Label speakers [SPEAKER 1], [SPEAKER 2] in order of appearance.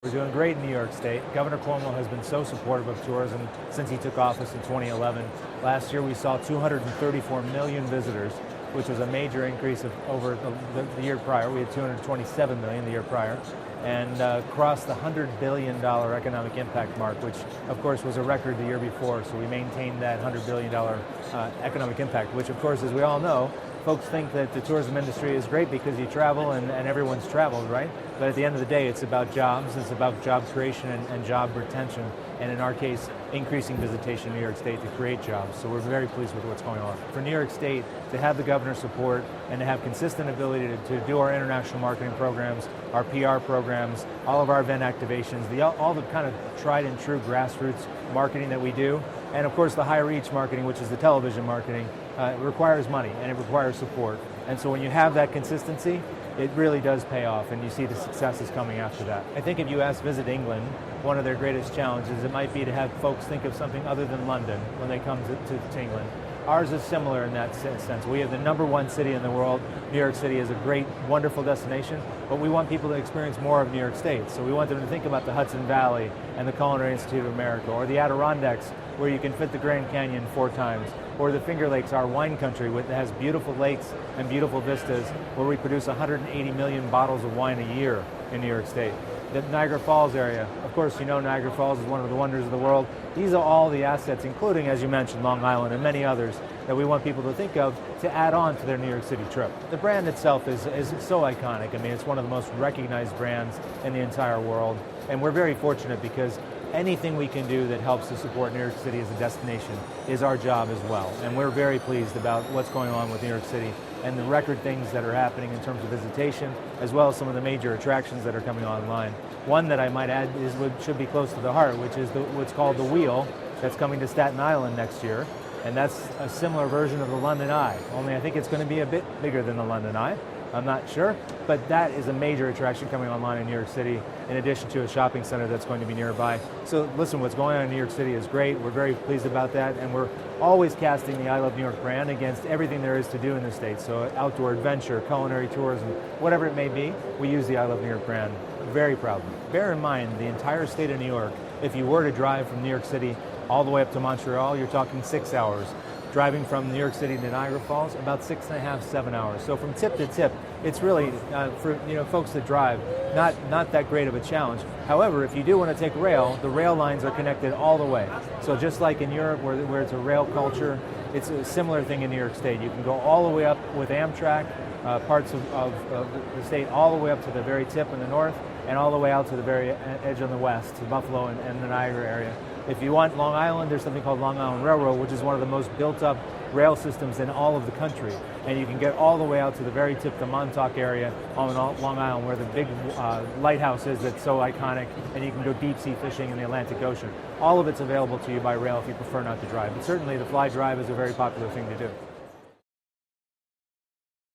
[SPEAKER 1] We're doing great in New York State. Governor Cuomo has been so supportive of tourism since he took office in 2011. Last year we saw 234 million visitors, which was a major increase of over the year prior. We had 227 million the year prior, and crossed the $100 billion economic impact mark, which of course was a record the year before. So we maintained that $100 billion economic impact, which of course, as we all know, folks think that the tourism industry is great because you travel and everyone's traveled, right? But at the end of the day, it's about jobs, it's about job creation and job retention, and in our case, increasing visitation in New York State to create jobs. So we're very pleased with what's going on. For New York State, to have the governor's support and to have consistent ability to do our international marketing programs, our PR programs, all of our event activations, all the kind of tried and true grassroots marketing that we do, and of course the high reach marketing, which is the television marketing, requires money and it requires support. And so when you have that consistency, it really does pay off, and you see the successes coming after that. I think if you ask Visit England, one of their greatest challenges, it might be to have folks think of something other than London when they come to England. Ours is similar in that sense. We have the #1 city in the world. New York City is a great, wonderful destination, but we want people to experience more of New York State. So we want them to think about the Hudson Valley and the Culinary Institute of America, or the Adirondacks, where you can fit the Grand Canyon 4 times, or the Finger Lakes, our wine country, that has beautiful lakes and beautiful vistas, where we produce 180 million bottles of wine a year in New York State. The Niagara Falls area, of course, you know Niagara Falls is one of the wonders of the world. These are all the assets, including, as you mentioned, Long Island and many others, that we want people to think of to add on to their New York City trip. The brand itself is so iconic. I mean, it's one of the most recognized brands in the entire world, and we're very fortunate because anything we can do that helps to support New York City as a destination is our job as well. And we're very pleased about what's going on with New York City and the record things that are happening in terms of visitation, as well as some of the major attractions that are coming online. One that I might add is what should be close to the heart, which is what's called the Wheel, that's coming to Staten Island next year. And that's a similar version of the London Eye, only I think it's going to be a bit bigger than the London Eye. I'm not sure, but that is a major attraction coming online in New York City, in addition to a shopping center that's going to be nearby. So listen, what's going on in New York City is great. We're very pleased about that, and we're always casting the I Love New York brand against everything there is to do in the state. So outdoor adventure, culinary tourism, whatever it may be, we use the I Love New York brand very proudly. Bear in mind, the entire state of New York, if you were to drive from New York City all the way up to Montreal, you're talking 6 hours. Driving from New York City to Niagara Falls, about 6.5, 7 hours. So from tip to tip, it's really, for folks that drive, not that great of a challenge. However, if you do want to take rail, the rail lines are connected all the way. So just like in Europe, where it's a rail culture, it's a similar thing in New York State. You can go all the way up with Amtrak, parts of the state, all the way up to the very tip in the north, and all the way out to the very edge on the west, to Buffalo and the Niagara area. If you want Long Island, there's something called Long Island Railroad, which is one of the most built-up rail systems in all of the country. And you can get all the way out to the very tip, the Montauk area on Long Island, where the big lighthouse is that's so iconic, and you can go deep-sea fishing in the Atlantic Ocean. All of it's available to you by rail if you prefer not to drive. But certainly the fly drive is a very popular thing to do.